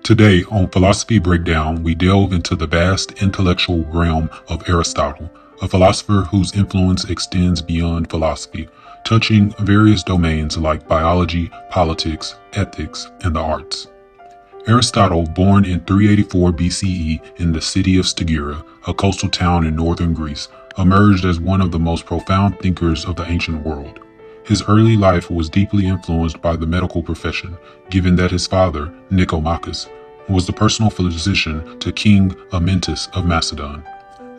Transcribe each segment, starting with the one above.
Today, on Philosophy Breakdown, we delve into the vast intellectual realm of Aristotle, a philosopher whose influence extends beyond philosophy, touching various domains like biology, politics, ethics, and the arts. Aristotle, born in 384 BCE in the city of Stagira, a coastal town in northern Greece, emerged as one of the most profound thinkers of the ancient world. His early life was deeply influenced by the medical profession, given that his father, Nicomachus, was the personal physician to King Amyntas of Macedon.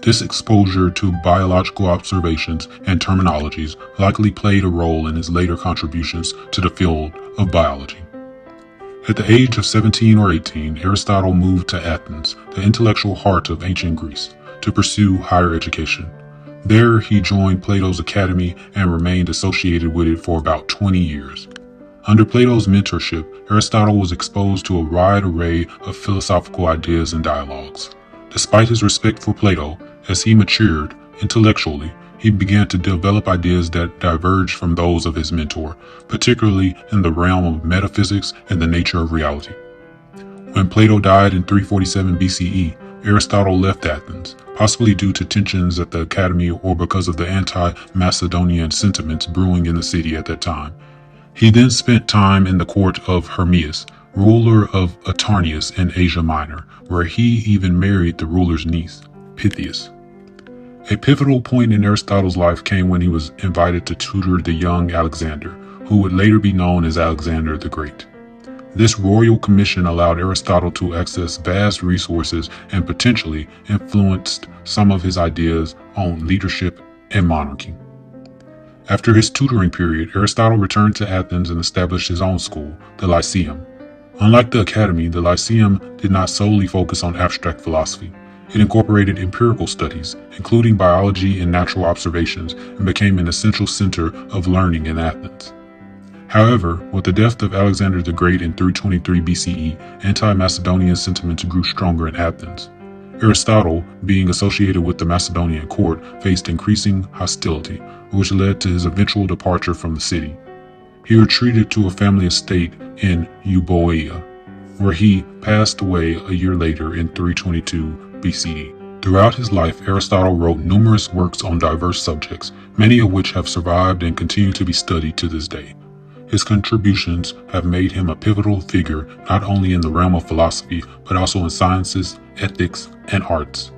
This exposure to biological observations and terminologies likely played a role in his later contributions to the field of biology. At the age of 17 or 18, Aristotle moved to Athens, the intellectual heart of ancient Greece, to pursue higher education. There, he joined Plato's academy and remained associated with it for about 20 years. Under Plato's mentorship, Aristotle was exposed to a wide array of philosophical ideas and dialogues. Despite his respect for Plato, as he matured intellectually, he began to develop ideas that diverged from those of his mentor, particularly in the realm of metaphysics and the nature of reality. When Plato died in 347 BCE, Aristotle left Athens, possibly due to tensions at the academy or because of the anti-Macedonian sentiments brewing in the city at that time. He then spent time in the court of Hermias, ruler of Atarneus in Asia Minor, where he even married the ruler's niece, Pythias. A pivotal point in Aristotle's life came when he was invited to tutor the young Alexander, who would later be known as Alexander the Great. This royal commission allowed Aristotle to access vast resources and potentially influenced some of his ideas on leadership and monarchy. After his tutoring period, Aristotle returned to Athens and established his own school, the Lyceum. Unlike the academy, the Lyceum did not solely focus on abstract philosophy. It incorporated empirical studies, including biology and natural observations, and became an essential center of learning in Athens. However, with the death of Alexander the Great in 323 BCE, anti-Macedonian sentiments grew stronger in Athens. Aristotle, being associated with the Macedonian court, faced increasing hostility, which led to his eventual departure from the city. He retreated to a family estate in Euboea, where he passed away a year later in 322 BCE. Throughout his life, Aristotle wrote numerous works on diverse subjects, many of which have survived and continue to be studied to this day. His contributions have made him a pivotal figure not only in the realm of philosophy, but also in sciences, ethics, and arts.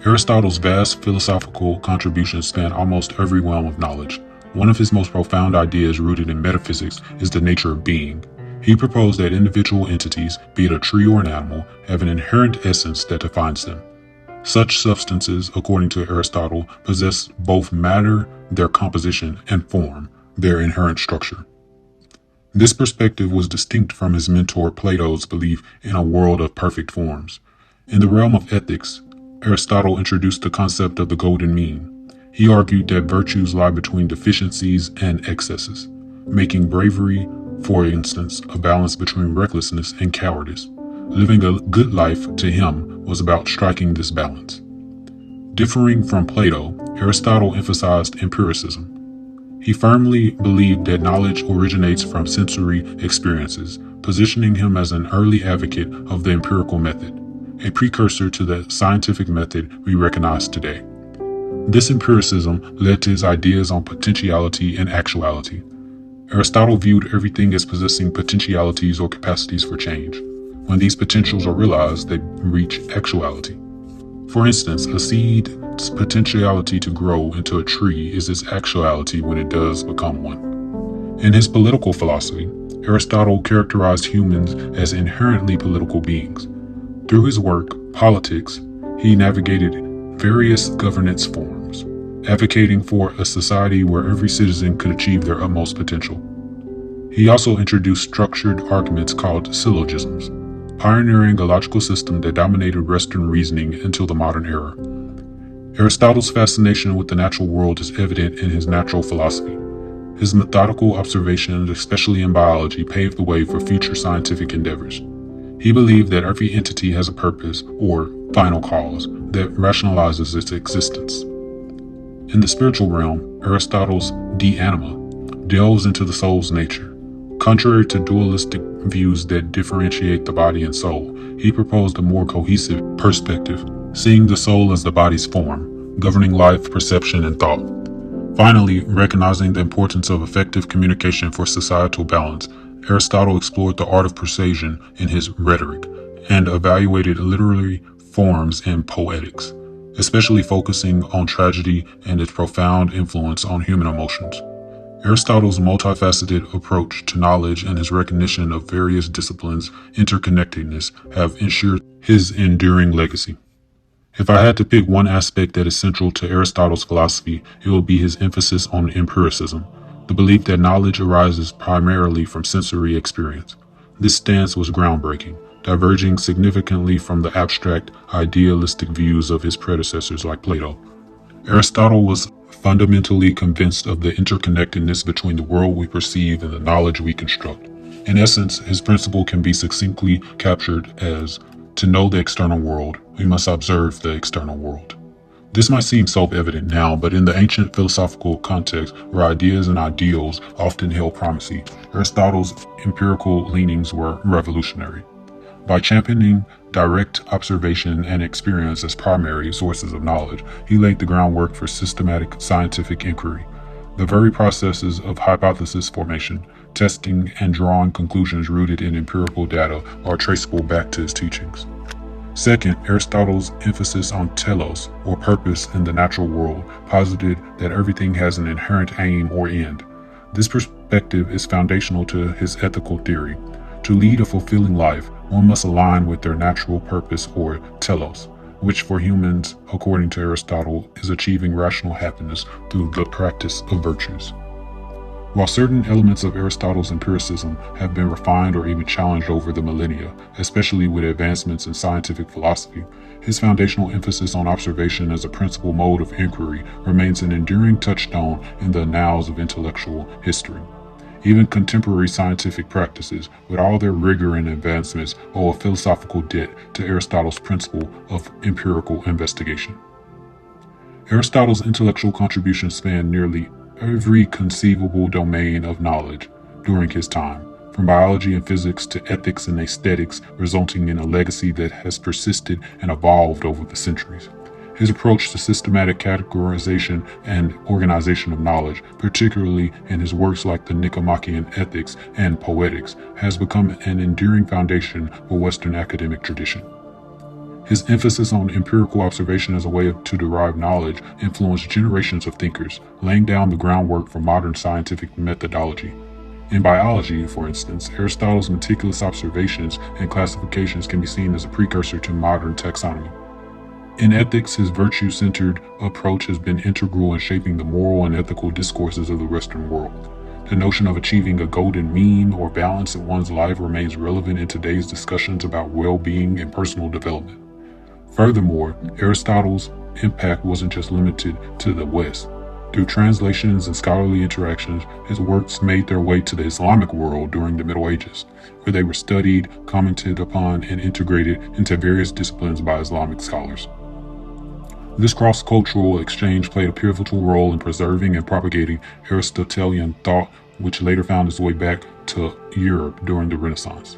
Aristotle's vast philosophical contributions span almost every realm of knowledge. One of his most profound ideas, rooted in metaphysics, is the nature of being. He proposed that individual entities, be it a tree or an animal, have an inherent essence that defines them. Such substances, according to Aristotle, possess both matter, their composition, and form, their inherent structure. This perspective was distinct from his mentor Plato's belief in a world of perfect forms. In the realm of ethics, Aristotle introduced the concept of the golden mean. He argued that virtues lie between deficiencies and excesses, making bravery, for instance, a balance between recklessness and cowardice. Living a good life, to him, was about striking this balance. Differing from Plato, Aristotle emphasized empiricism. He firmly believed that knowledge originates from sensory experiences, positioning him as an early advocate of the empirical method, a precursor to the scientific method we recognize today. This empiricism led to his ideas on potentiality and actuality. Aristotle viewed everything as possessing potentialities or capacities for change. When these potentials are realized, they reach actuality. For instance, a seed's potentiality to grow into a tree is its actuality when it does become one. In his political philosophy, Aristotle characterized humans as inherently political beings. Through his work, Politics, he navigated various governance forms, advocating for a society where every citizen could achieve their utmost potential. He also introduced structured arguments called syllogisms, pioneering a logical system that dominated Western reasoning until the modern era. Aristotle's fascination with the natural world is evident in his natural philosophy. His methodical observations, especially in biology, paved the way for future scientific endeavors. He believed that every entity has a purpose, or final cause, that rationalizes its existence. In the spiritual realm, Aristotle's De Anima delves into the soul's nature. Contrary to dualistic views that differentiate the body and soul. He proposed a more cohesive perspective, seeing the soul as the body's form, governing life, perception, and thought. Finally, recognizing the importance of effective communication for societal balance, Aristotle explored the art of persuasion in his Rhetoric and evaluated literary forms in Poetics, especially focusing on tragedy and its profound influence on human emotions. Aristotle's multifaceted approach to knowledge and his recognition of various disciplines' interconnectedness have ensured his enduring legacy. If I had to pick one aspect that is central to Aristotle's philosophy, it would be his emphasis on empiricism, the belief that knowledge arises primarily from sensory experience. This stance was groundbreaking, diverging significantly from the abstract, idealistic views of his predecessors like Plato. Aristotle was fundamentally convinced of the interconnectedness between the world we perceive and the knowledge we construct. In essence, his principle can be succinctly captured as, to know the external world, we must observe the external world. This might seem self-evident now, but in the ancient philosophical context where ideas and ideals often held primacy, Aristotle's empirical leanings were revolutionary. By championing direct observation and experience as primary sources of knowledge, he laid the groundwork for systematic scientific inquiry. The very processes of hypothesis formation, testing, and drawing conclusions rooted in empirical data are traceable back to his teachings. Second, Aristotle's emphasis on telos, or purpose in the natural world, posited that everything has an inherent aim or end. This perspective is foundational to his ethical theory. To lead a fulfilling life, one must align with their natural purpose or telos, which for humans, according to Aristotle, is achieving rational happiness through the practice of virtues. While certain elements of Aristotle's empiricism have been refined or even challenged over the millennia, especially with advancements in scientific philosophy, his foundational emphasis on observation as a principal mode of inquiry remains an enduring touchstone in the annals of intellectual history. Even contemporary scientific practices, with all their rigor and advancements, owe a philosophical debt to Aristotle's principle of empirical investigation. Aristotle's intellectual contributions span nearly every conceivable domain of knowledge during his time, from biology and physics to ethics and aesthetics, resulting in a legacy that has persisted and evolved over the centuries. His approach to systematic categorization and organization of knowledge, particularly in his works like the Nicomachean Ethics and Poetics, has become an enduring foundation for Western academic tradition. His emphasis on empirical observation as a way to derive knowledge influenced generations of thinkers, laying down the groundwork for modern scientific methodology. In biology, for instance, Aristotle's meticulous observations and classifications can be seen as a precursor to modern taxonomy. In ethics, his virtue-centered approach has been integral in shaping the moral and ethical discourses of the Western world. The notion of achieving a golden mean or balance in one's life remains relevant in today's discussions about well-being and personal development. Furthermore, Aristotle's impact wasn't just limited to the West. Through translations and scholarly interactions, his works made their way to the Islamic world during the Middle Ages, where they were studied, commented upon, and integrated into various disciplines by Islamic scholars. This cross-cultural exchange played a pivotal role in preserving and propagating Aristotelian thought, which later found its way back to Europe during the Renaissance.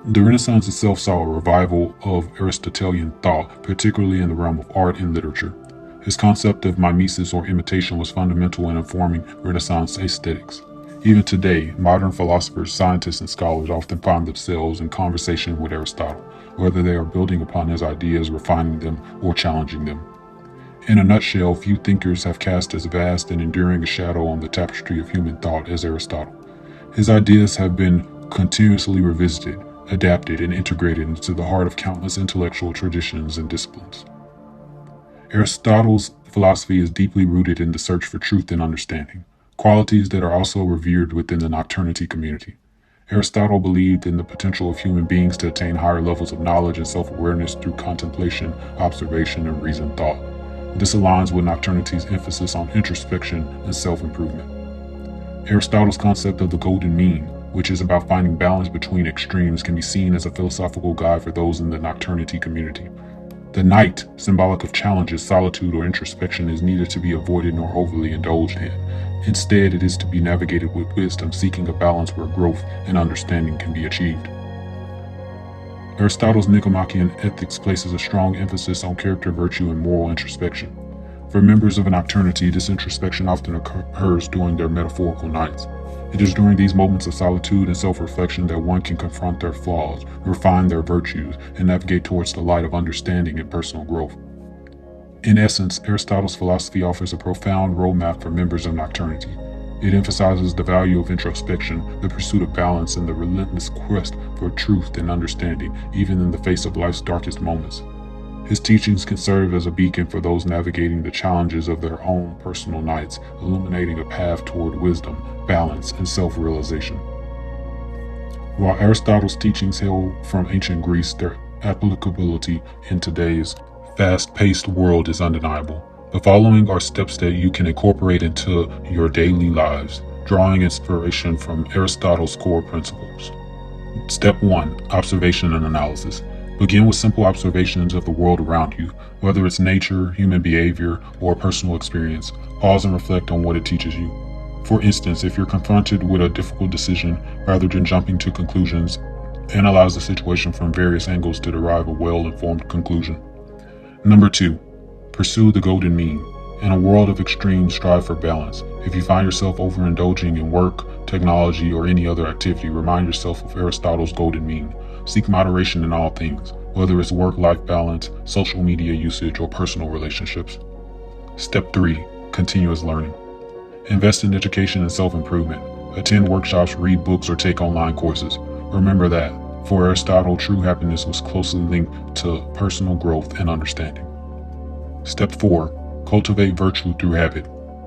The Renaissance itself saw a revival of Aristotelian thought, particularly in the realm of art and literature. His concept of mimesis or imitation was fundamental in informing Renaissance aesthetics. Even today, modern philosophers, scientists, and scholars often find themselves in conversation with Aristotle, whether they are building upon his ideas, refining them, or challenging them. In a nutshell, few thinkers have cast as vast and enduring a shadow on the tapestry of human thought as Aristotle. His ideas have been continuously revisited, adapted, and integrated into the heart of countless intellectual traditions and disciplines. Aristotle's philosophy is deeply rooted in the search for truth and understanding, qualities that are also revered within the nocturnity community. Aristotle believed in the potential of human beings to attain higher levels of knowledge and self-awareness through contemplation, observation, and reasoned thought. This aligns with nocturnity's emphasis on introspection and self-improvement. Aristotle's concept of the golden mean, which is about finding balance between extremes, can be seen as a philosophical guide for those in the nocturnity community. The night, symbolic of challenges, solitude, or introspection, is neither to be avoided nor overly indulged in. Instead, it is to be navigated with wisdom, seeking a balance where growth and understanding can be achieved. Aristotle's Nicomachean Ethics places a strong emphasis on character, virtue, and moral introspection. For members of a nocturnity, this introspection often occurs during their metaphorical nights. It is during these moments of solitude and self-reflection that one can confront their flaws, refine their virtues, and navigate towards the light of understanding and personal growth. In essence, Aristotle's philosophy offers a profound roadmap for members of nocturnity. It emphasizes the value of introspection, the pursuit of balance, and the relentless quest for truth and understanding, even in the face of life's darkest moments. His teachings can serve as a beacon for those navigating the challenges of their own personal nights, illuminating a path toward wisdom, balance, and self-realization. While Aristotle's teachings hail from ancient Greece, their applicability in today's fast-paced world is undeniable. The following are steps that you can incorporate into your daily lives, drawing inspiration from Aristotle's core principles. Step 1. Observation and analysis. Begin with simple observations of the world around you, whether it's nature, human behavior, or personal experience. Pause and reflect on what it teaches you. For instance, if you're confronted with a difficult decision, rather than jumping to conclusions, analyze the situation from various angles to derive a well-informed conclusion. Number 2. Pursue the golden mean. In a world of extremes, strive for balance. If you find yourself overindulging in work, technology, or any other activity, remind yourself of Aristotle's golden mean. Seek moderation in all things, whether it's work-life balance, social media usage, or personal relationships. Step 3. Continuous learning. Invest in education and self-improvement. Attend workshops, read books, or take online courses. Remember that, for Aristotle, true happiness was closely linked to personal growth and understanding. Step 4. Cultivate virtue through habit.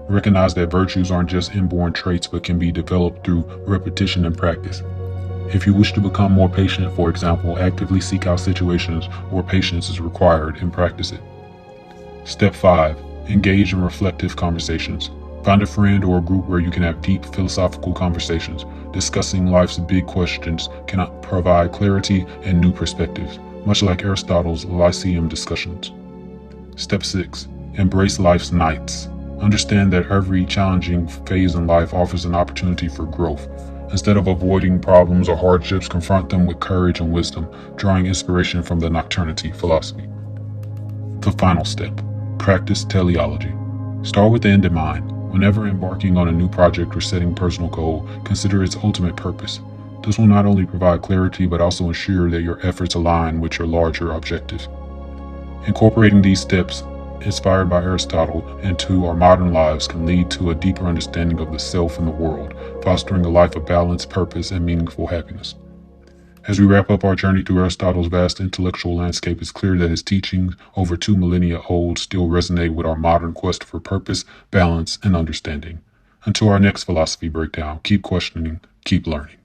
Recognize that virtues aren't just inborn traits but can be developed through repetition and practice. If you wish to become more patient, for example, actively seek out situations where patience is required and practice it. Step 5. Engage in reflective conversations. Find a friend or a group where you can have deep philosophical conversations. Discussing life's big questions can provide clarity and new perspectives, much like Aristotle's Lyceum discussions. Step 6. Embrace life's nights. Understand that every challenging phase in life offers an opportunity for growth. Instead of avoiding problems or hardships, confront them with courage and wisdom, drawing inspiration from the nocturnity philosophy. The final step. Practice teleology. Start with the end in mind. Whenever embarking on a new project or setting a personal goal, consider its ultimate purpose. This will not only provide clarity but also ensure that your efforts align with your larger objectives. Incorporating these steps, inspired by Aristotle, into our modern lives can lead to a deeper understanding of the self and the world, fostering a life of balance, purpose, and meaningful happiness. As we wrap up our journey through Aristotle's vast intellectual landscape, it's clear that his teachings, over 2 millennia old, still resonate with our modern quest for purpose, balance, and understanding. Until our next philosophy breakdown, keep questioning, keep learning.